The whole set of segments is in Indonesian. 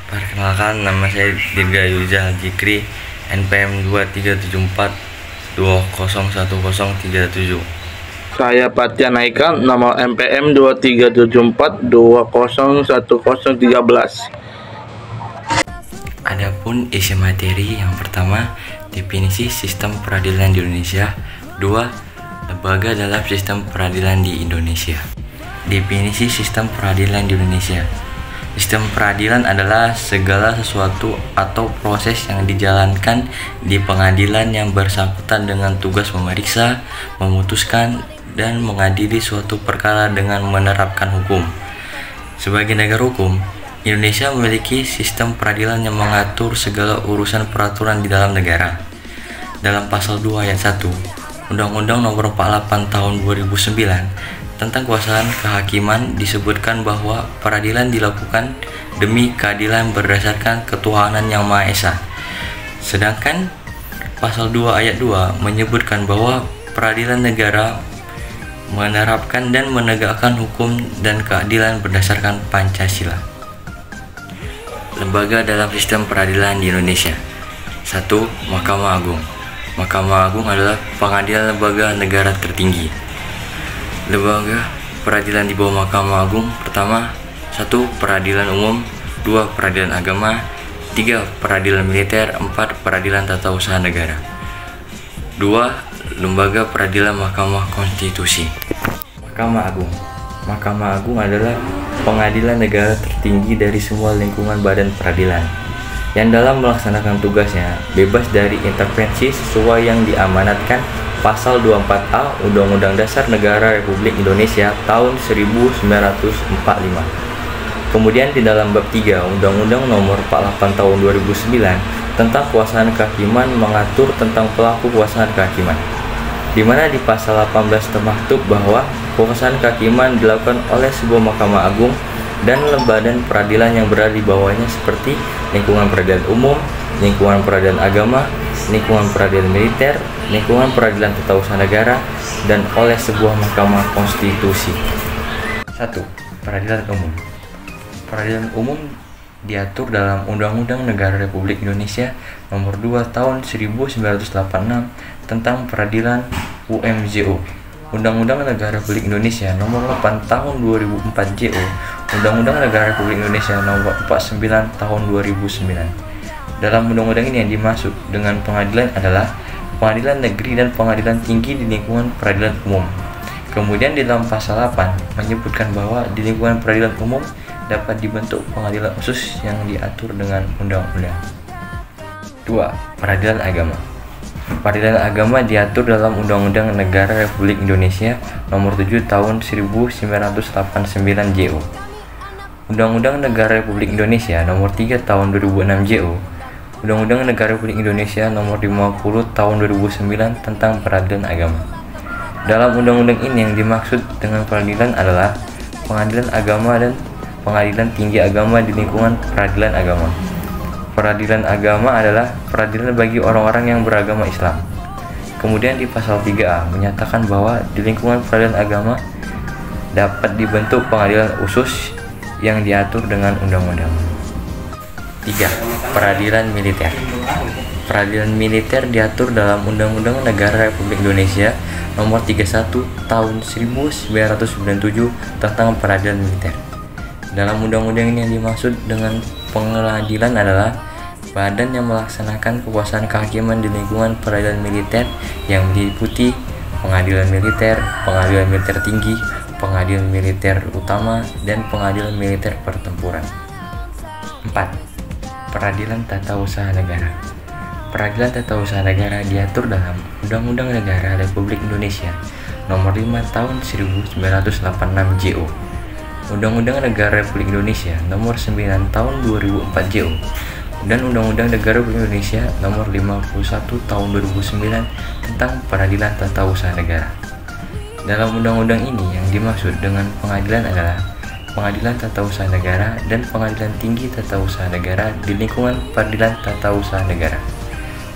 Perkenalkan, nama saya Dirga Yulza Jikri, NPM 2374201037. Saya Patian Haikal, nomor MPM 2374201013. Adapun isi materi yang pertama, definisi sistem peradilan di Indonesia. 2. Lembaga dalam sistem peradilan di Indonesia. Definisi sistem peradilan di Indonesia. Sistem peradilan adalah segala sesuatu atau proses yang dijalankan di pengadilan yang bersangkutan dengan tugas memeriksa, memutuskan, dan mengadili suatu perkara dengan menerapkan hukum. Sebagai negara hukum, Indonesia memiliki sistem peradilan yang mengatur segala urusan peraturan di dalam negara. Dalam pasal 2 ayat 1 Undang-Undang Nomor 48 Tahun 2009 tentang kekuasaan kehakiman disebutkan bahwa peradilan dilakukan demi keadilan berdasarkan ketuhanan yang Maha Esa. Sedangkan pasal 2 ayat 2 menyebutkan bahwa peradilan negara menerapkan dan menegakkan hukum dan keadilan berdasarkan Pancasila. Lembaga dalam sistem peradilan di Indonesia. 1. Mahkamah Agung. Mahkamah Agung adalah pengadilan lembaga negara tertinggi. Lembaga peradilan di bawah Mahkamah Agung. Pertama, 1. Peradilan umum. 2. Peradilan agama. 3. Peradilan militer. 4. Peradilan tata usaha negara. 2. Lembaga peradilan Mahkamah Konstitusi. Mahkamah Agung. Mahkamah Agung adalah pengadilan negara tertinggi dari semua lingkungan badan peradilan, yang dalam melaksanakan tugasnya bebas dari intervensi sesuai yang diamanatkan Pasal 24A Undang-Undang Dasar Negara Republik Indonesia tahun 1945. Kemudian di dalam bab 3 Undang-Undang Nomor 48 tahun 2009 tentang kekuasaan kehakiman mengatur tentang pelaku kekuasaan kehakiman, di mana di pasal 18 termaktub bahwa kekuasaan kehakiman dilakukan oleh sebuah Mahkamah Agung dan badan peradilan yang berada di bawahnya seperti lingkungan peradilan umum, lingkungan peradilan agama, lingkungan peradilan militer, lingkungan peradilan tata usaha negara, dan oleh sebuah Mahkamah Konstitusi. 1. Peradilan umum. Peradilan umum diatur dalam Undang-Undang Negara Republik Indonesia Nomor 2 Tahun 1986 tentang Peradilan UMJO, Undang-Undang Negara Republik Indonesia Nomor 8 Tahun 2004 JO, Undang-Undang Negara Republik Indonesia Nomor 49 Tahun 2009. Dalam undang-undang ini yang dimaksud dengan pengadilan adalah pengadilan negeri dan pengadilan tinggi di lingkungan peradilan umum. Kemudian di dalam pasal 8 menyebutkan bahwa di lingkungan peradilan umum dapat dibentuk pengadilan khusus yang diatur dengan undang-undang. 2. Peradilan agama. Peradilan agama diatur dalam Undang-Undang Negara Republik Indonesia Nomor 7 Tahun 1989 JO, Undang-Undang Negara Republik Indonesia Nomor 3 Tahun 2006 JO, Undang-Undang Negara Republik Indonesia Nomor 50 Tahun 2009 tentang peradilan agama. Dalam undang-undang ini yang dimaksud dengan peradilan adalah pengadilan agama dan pengadilan tinggi agama di lingkungan peradilan agama. Peradilan agama adalah peradilan bagi orang-orang yang beragama Islam. Kemudian di pasal 3A menyatakan bahwa di lingkungan peradilan agama dapat dibentuk pengadilan khusus yang diatur dengan undang-undang. 3. Peradilan militer. Peradilan militer diatur dalam Undang-Undang Negara Republik Indonesia Nomor 31 Tahun 1997 tentang peradilan militer. Dalam undang-undang ini yang dimaksud dengan pengadilan adalah badan yang melaksanakan kekuasaan kehakiman di lingkungan peradilan militer yang meliputi pengadilan militer tinggi, pengadilan militer utama, dan pengadilan militer pertempuran. 4. Peradilan tata usaha negara. Peradilan tata usaha negara diatur dalam Undang-Undang Negara Republik Indonesia Nomor 5 Tahun 1986 JO, Undang-Undang Negara Republik Indonesia Nomor 9 Tahun 2004 JO, dan Undang-Undang Negara Republik Indonesia Nomor 51 Tahun 2009 tentang Peradilan Tata Usaha Negara. Dalam undang-undang ini yang dimaksud dengan pengadilan adalah pengadilan tata usaha negara dan pengadilan tinggi tata usaha negara di lingkungan peradilan tata usaha negara.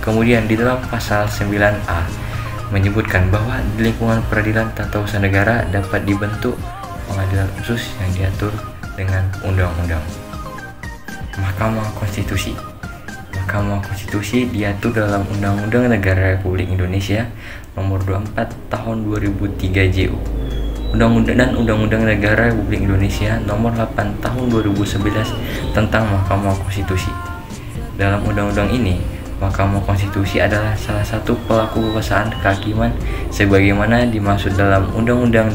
Kemudian di dalam pasal 9A menyebutkan bahwa di lingkungan peradilan tata usaha negara dapat dibentuk pengadilan khusus yang diatur dengan undang-undang. 4. Mahkamah Konstitusi. Mahkamah Konstitusi diatur dalam Undang-Undang Negara Republik Indonesia Nomor 24 Tahun 2003 JU. Undang-Undang Negara Republik Indonesia Nomor 8 Tahun 2011 tentang Mahkamah Konstitusi. Dalam undang-undang ini, Mahkamah Konstitusi adalah salah satu pelaku kekuasaan kehakiman sebagaimana dimaksud dalam Undang-Undang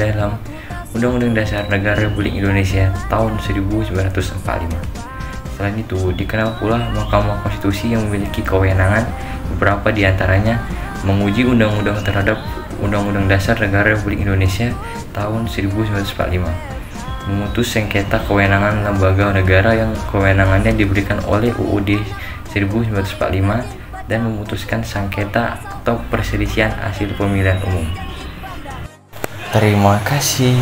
Dasar Negara Republik Indonesia tahun 1945. Selain itu, dikenal pula Mahkamah Konstitusi yang memiliki kewenangan beberapa diantaranya menguji undang-undang terhadap Undang-Undang Dasar Negara Republik Indonesia tahun 1945, memutus sengketa kewenangan lembaga negara yang kewenangannya diberikan oleh UUD 1945, dan memutuskan sengketa atau perselisihan hasil pemilihan umum. Terima kasih.